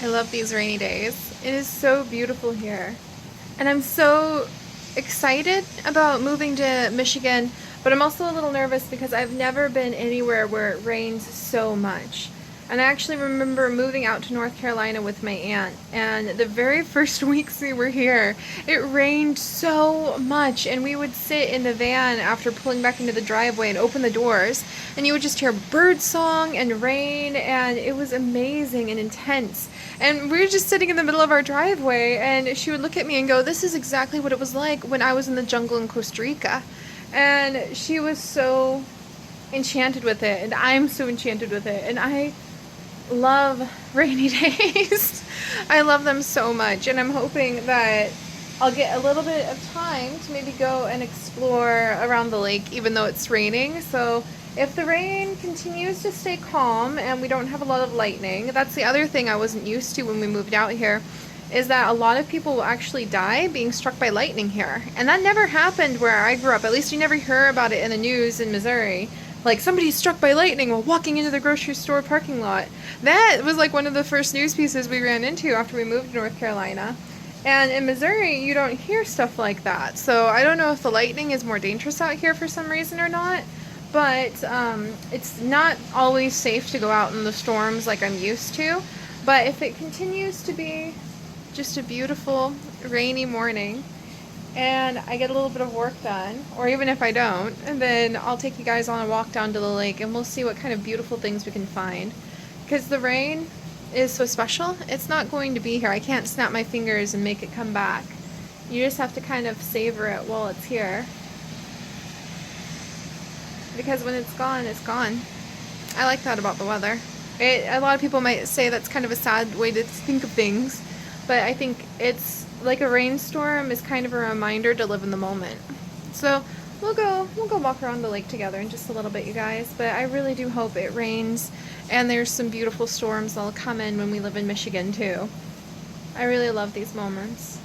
I love these rainy days. It is so beautiful here. And I'm so excited about moving to Michigan, but I'm also a little nervous because I've never been anywhere where it rains so much. And I actually remember moving out to North Carolina with my aunt, and the very first weeks we were here, it rained so much, and we would sit in the van after pulling back into the driveway and open the doors, and you would just hear bird song and rain, and it was amazing and intense. And we were just sitting in the middle of our driveway, and she would look at me and go, "This is exactly what it was like when I was in the jungle in Costa Rica." And she was so enchanted with it, and I'm so enchanted with it, and I love rainy days. I love them so much, and I'm hoping that I'll get a little bit of time to maybe go and explore around the lake even though it's raining. So if the rain continues to stay calm and we don't have a lot of lightning, that's the other thing I wasn't used to when we moved out here, is that a lot of people will actually die being struck by lightning here. And that never happened where I grew up. At least you never hear about it in the news in Missouri. Like, somebody struck by lightning while walking into the grocery store parking lot. That was like one of the first news pieces we ran into after we moved to North Carolina. And in Missouri, you don't hear stuff like that. So I don't know if the lightning is more dangerous out here for some reason or not. But it's not always safe to go out in the storms like I'm used to. But if it continues to be just a beautiful rainy morning, and I get a little bit of work done, or even if I don't, and then I'll take you guys on a walk down to the lake and we'll see what kind of beautiful things we can find. Because the rain is so special, it's not going to be here. I can't snap my fingers and make it come back. You just have to kind of savor it while it's here. Because when it's gone, it's gone. I like that about the weather. A lot of people might say that's kind of a sad way to think of things, but I think it's like a rainstorm is kind of a reminder to live in the moment. So we'll go walk around the lake together in just a little bit, you guys. But I really do hope it rains and there's some beautiful storms that'll come in when we live in Michigan too. I really love these moments.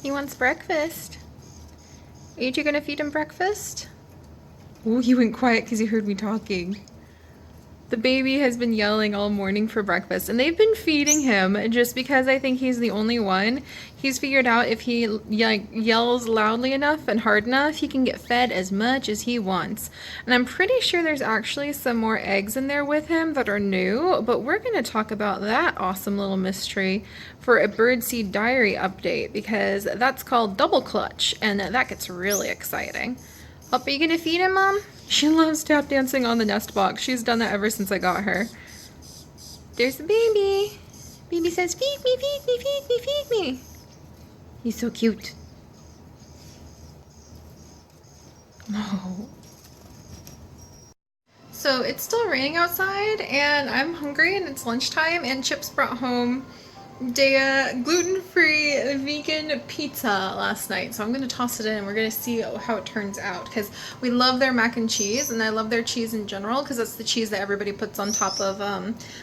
He wants breakfast. Are you two gonna feed him breakfast? Oh, he went quiet because he heard me talking. The baby has been yelling all morning for breakfast, and they've been feeding him just because I think he's the only one. He's figured out if he yells loudly enough and hard enough, he can get fed as much as he wants. And I'm pretty sure there's actually some more eggs in there with him that are new, but we're going to talk about that awesome little mystery for a Birdseed Diary update, because that's called Double Clutch, and that gets really exciting. Oh, are you going to feed him, Mom? She loves tap dancing on the nest box. She's done that ever since I got her. There's the baby. Baby says, feed me, feed me, feed me, feed me. He's so cute. Oh. So it's still raining outside and I'm hungry and it's lunchtime, and Chips brought home gluten-free vegan pizza last night, so I'm going to toss it in and we're going to see how it turns out, because we love their mac and cheese, and I love their cheese in general because that's the cheese that everybody puts on top of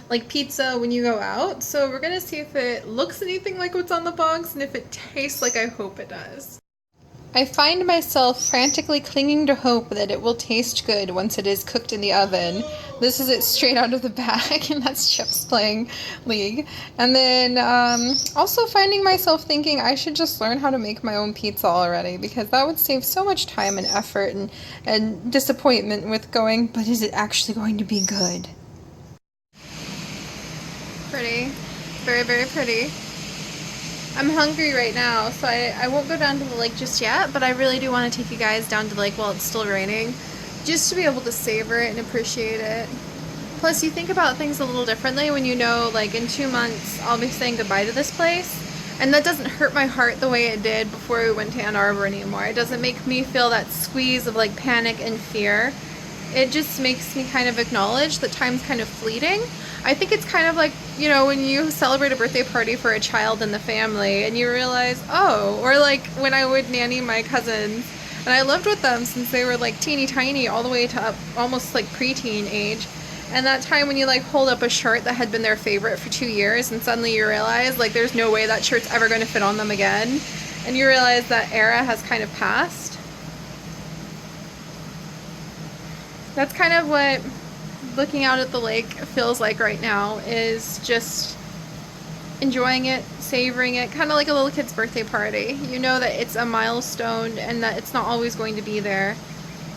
like pizza when you go out. So we're going to see if it looks anything like what's on the box and if it tastes like I hope it does. I find myself frantically clinging to hope that it will taste good once it is cooked in the oven. This is it straight out of the bag, and that's Chips playing League. And then also finding myself thinking I should just learn how to make my own pizza already, because that would save so much time and effort and disappointment with going, but is it actually going to be good? Pretty. Very, very pretty. I'm hungry right now, so I won't go down to the lake just yet, but I really do want to take you guys down to the lake while it's still raining, just to be able to savor it and appreciate it. Plus, you think about things a little differently when you know, like, in 2 months, I'll be saying goodbye to this place, and that doesn't hurt my heart the way it did before we went to Ann Arbor anymore. It doesn't make me feel that squeeze of, like, panic and fear. It just makes me kind of acknowledge that time's kind of fleeting. I think it's kind of like, you know, when you celebrate a birthday party for a child in the family and you realize, oh, or like when I would nanny my cousins, and I lived with them since they were like teeny tiny all the way to up almost like preteen age. And that time when you like hold up a shirt that had been their favorite for 2 years and suddenly you realize like there's no way that shirt's ever going to fit on them again. And you realize that era has kind of passed. That's kind of what looking out at the lake feels like right now is just enjoying it, savoring it, kind of like a little kid's birthday party. You know that it's a milestone and that it's not always going to be there,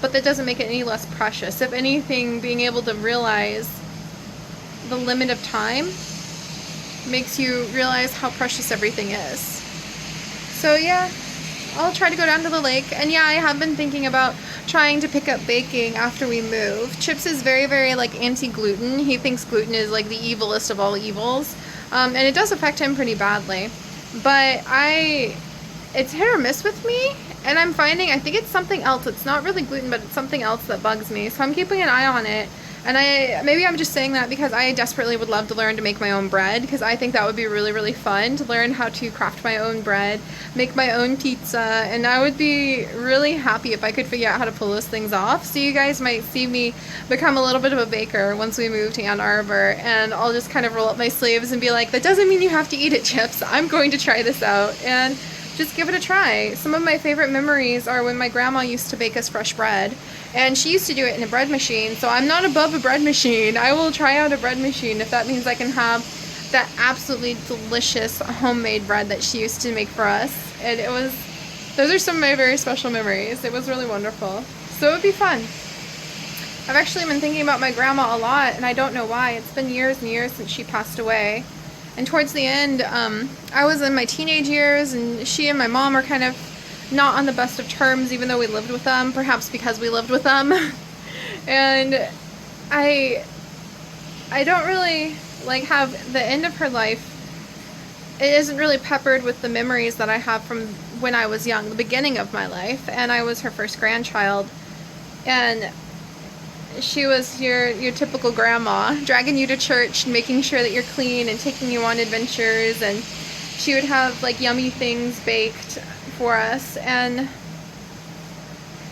but that doesn't make it any less precious. If anything, being able to realize the limit of time makes you realize how precious everything is. So yeah, I'll try to go down to the lake. And yeah, I have been thinking about trying to pick up baking after we move. Chips is very, very like anti-gluten. He thinks gluten is like the evilest of all evils. And it does affect him pretty badly. But it's hit or miss with me. And I'm finding, I think it's something else. It's not really gluten, but it's something else that bugs me. So I'm keeping an eye on it. And maybe I'm just saying that because I desperately would love to learn to make my own bread, because I think that would be really, really fun to learn how to craft my own bread, make my own pizza, and I would be really happy if I could figure out how to pull those things off. So you guys might see me become a little bit of a baker once we move to Ann Arbor, and I'll just kind of roll up my sleeves and be like, that doesn't mean you have to eat it, Chips. I'm going to try this out and just give it a try. Some of my favorite memories are when my grandma used to bake us fresh bread. And she used to do it in a bread machine, so I'm not above a bread machine. I will try out a bread machine if that means I can have that absolutely delicious homemade bread that she used to make for us. And those are some of my very special memories. It was really wonderful. So it would be fun. I've actually been thinking about my grandma a lot, and I don't know why. It's been years and years since she passed away. And towards the end, I was in my teenage years, and she and my mom are kind of not on the best of terms, even though we lived with them, perhaps because we lived with them. And I don't really like have the end of her life. It isn't really peppered with the memories that I have from when I was young, the beginning of my life, and I was her first grandchild. And she was your typical grandma, dragging you to church and making sure that you're clean and taking you on adventures, and she would have like yummy things baked for us, and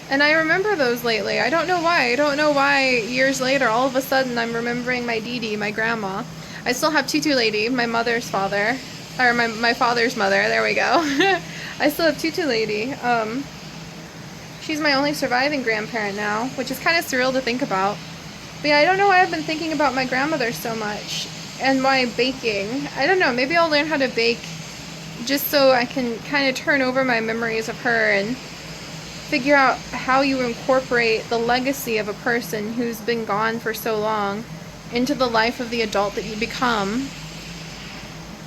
I remember those lately. I don't know why. I don't know why years later all of a sudden I'm remembering my Dee Dee, my grandma. I still have Tutu Lady, my mother's father, or my father's mother, there we go. I still have Tutu Lady. She's my only surviving grandparent now, which is kind of surreal to think about. But yeah, I don't know why I've been thinking about my grandmother so much and why baking. I don't know, maybe I'll learn how to bake just so I can kind of turn over my memories of her and figure out how you incorporate the legacy of a person who's been gone for so long into the life of the adult that you become.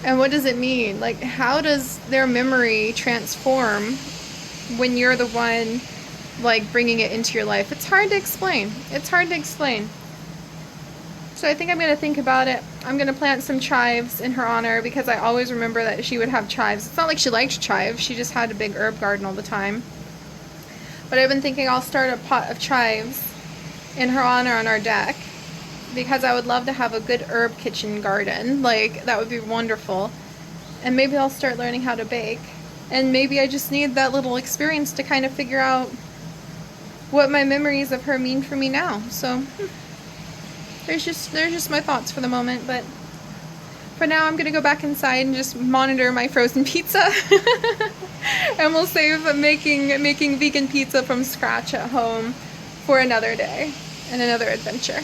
And what does it mean? Like, how does their memory transform when you're the one, like, bringing it into your life? It's hard to explain. It's hard to explain. So I think I'm going to think about it. I'm going to plant some chives in her honor because I always remember that she would have chives. It's not like she liked chives. She just had a big herb garden all the time. But I've been thinking I'll start a pot of chives in her honor on our deck because I would love to have a good herb kitchen garden. Like, that would be wonderful. And maybe I'll start learning how to bake. And maybe I just need that little experience to kind of figure out what my memories of her mean for me now. So there's just my thoughts for the moment, but for now I'm gonna go back inside and just monitor my frozen pizza. And we'll save making vegan pizza from scratch at home for another day and another adventure.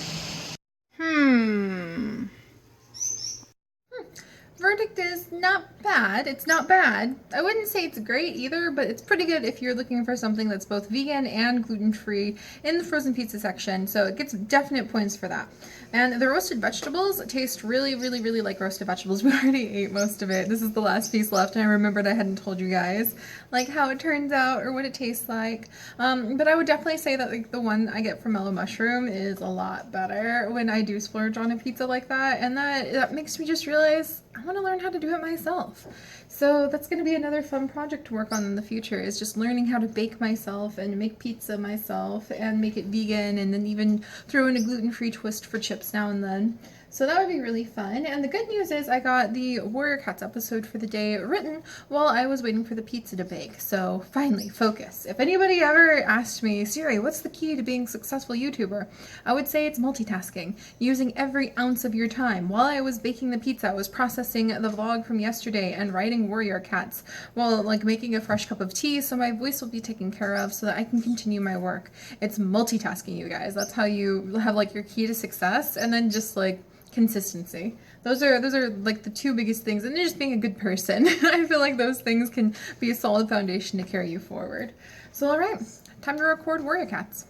Verdict is not bad. It's not bad. I wouldn't say it's great either, but it's pretty good if you're looking for something that's both vegan and gluten-free in the frozen pizza section, so it gets definite points for that. And the roasted vegetables taste really, really, really like roasted vegetables. We already ate most of it. This is the last piece left, and I remembered I hadn't told you guys like how it turns out or what it tastes like. But I would definitely say that like the one I get from Mellow Mushroom is a lot better when I do splurge on a pizza like that, and that makes me just realize I want to learn how to do it myself. So that's going to be another fun project to work on in the future, is just learning how to bake myself and make pizza myself and make it vegan, and then even throw in a gluten-free twist for chips now and then. So that would be really fun. And the good news is I got the Warrior Cats episode for the day written while I was waiting for the pizza to bake. So finally, focus. If anybody ever asked me, Siri, what's the key to being a successful YouTuber? I would say it's multitasking, using every ounce of your time. While I was baking the pizza, I was processing the vlog from yesterday and writing Warrior Cats while like making a fresh cup of tea, so my voice will be taken care of so that I can continue my work. It's multitasking, you guys. That's how you have like your key to success, and then just like consistency. Those are like the two biggest things, and just being a good person. I feel like those things can be a solid foundation to carry you forward. So all right, time to record Warrior Cats.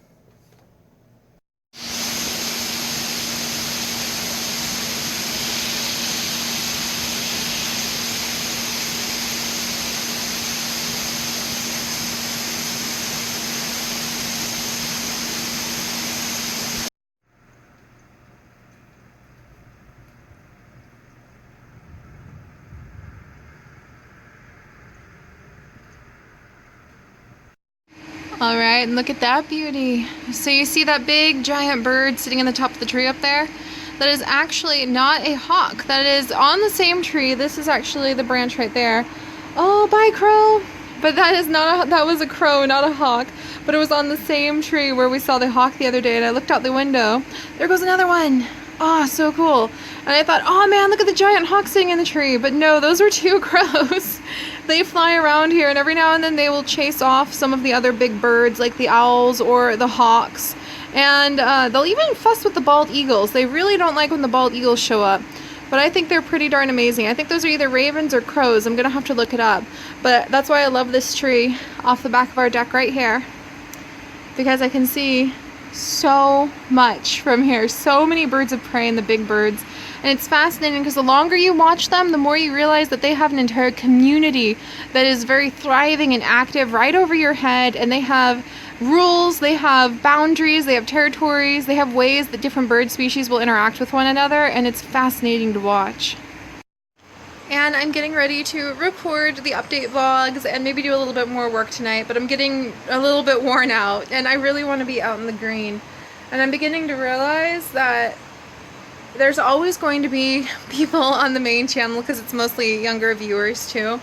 All right, and look at that beauty. So you see that big giant bird sitting in the top of the tree up there? That is actually not a hawk. That is on the same tree. This is actually the branch right there. Oh, bye crow. But that is not that was a crow, not a hawk. But it was on the same tree where we saw the hawk the other day, and I looked out the window. There goes another one. Oh, so cool. And I thought, oh man, look at the giant hawk sitting in the tree. But no, those are two crows. They fly around here, and every now and then they will chase off some of the other big birds like the owls or the hawks. And they'll even fuss with the bald eagles. They really don't like when the bald eagles show up. But I think they're pretty darn amazing. I think those are either ravens or crows. I'm going to have to look it up. But that's why I love this tree off the back of our deck right here. Because I can see so much from here. So many birds of prey and the big birds. And it's fascinating because the longer you watch them, the more you realize that they have an entire community that is very thriving and active right over your head. And they have rules, they have boundaries, they have territories, they have ways that different bird species will interact with one another. And it's fascinating to watch. And I'm getting ready to record the update vlogs and maybe do a little bit more work tonight, but I'm getting a little bit worn out and I really want to be out in the green. And I'm beginning to realize that there's always going to be people on the main channel, because it's mostly younger viewers too,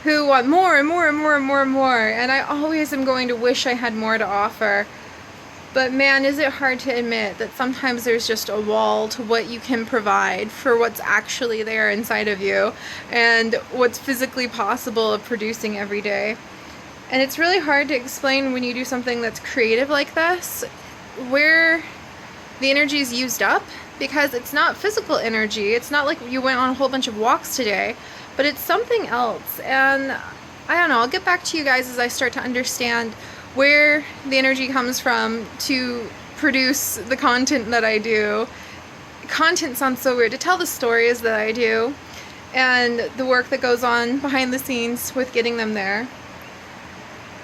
who want more and more and more and more and more. And I always am going to wish I had more to offer. But man, is it hard to admit that sometimes there's just a wall to what you can provide for what's actually there inside of you and what's physically possible of producing every day. And it's really hard to explain when you do something that's creative like this, where the energy is used up, because it's not physical energy. It's not like you went on a whole bunch of walks today, but it's something else. And I don't know, I'll get back to you guys as I start to understand where the energy comes from to produce the content that I do. Content sounds so weird. To tell the stories that I do and the work that goes on behind the scenes with getting them there.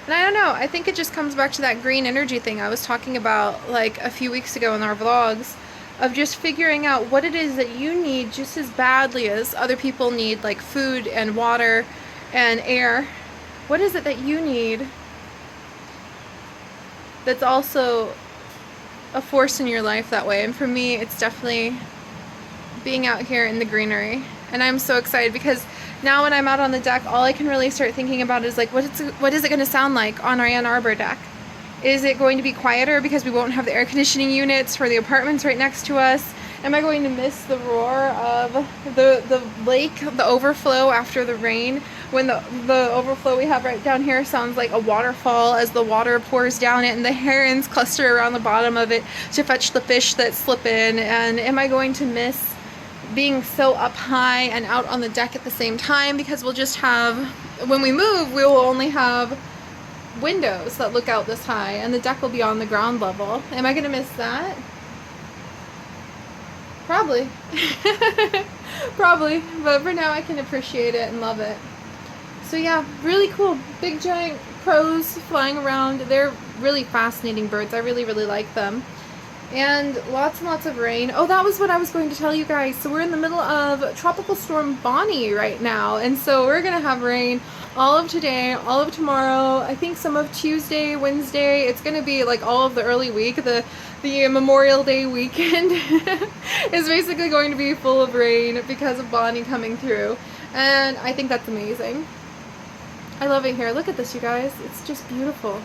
And I don't know, I think it just comes back to that green energy thing I was talking about like a few weeks ago in our vlogs, of just figuring out what it is that you need just as badly as other people need, like food and water and air. What is it that you need that's also a force in your life that way? And for me, it's definitely being out here in the greenery. And I'm so excited because now when I'm out on the deck, all I can really start thinking about is like, what is it going to sound like on our Ann Arbor deck? Is it going to be quieter because we won't have the air conditioning units for the apartments right next to us? Am I going to miss the roar of the lake, the overflow after the rain? When the overflow we have right down here sounds like a waterfall as the water pours down it and the herons cluster around the bottom of it to fetch the fish that slip in. And am I going to miss being so up high and out on the deck at the same time? Because we'll just have, when we move, we will only have windows that look out this high and the deck will be on the ground level. Am I going to miss that? Probably. Probably. But for now I can appreciate it and love it. So yeah, really cool. Big giant crows flying around. They're really fascinating birds. I really, really like them. And lots of rain. Oh, that was what I was going to tell you guys. So we're in the middle of Tropical Storm Bonnie right now. And so we're going to have rain all of today, all of tomorrow, I think some of Tuesday, Wednesday. It's going to be like all of the early week. The the Memorial Day weekend is basically going to be full of rain because of Bonnie coming through. And I think that's amazing. I love it here. Look at this, you guys. It's just beautiful.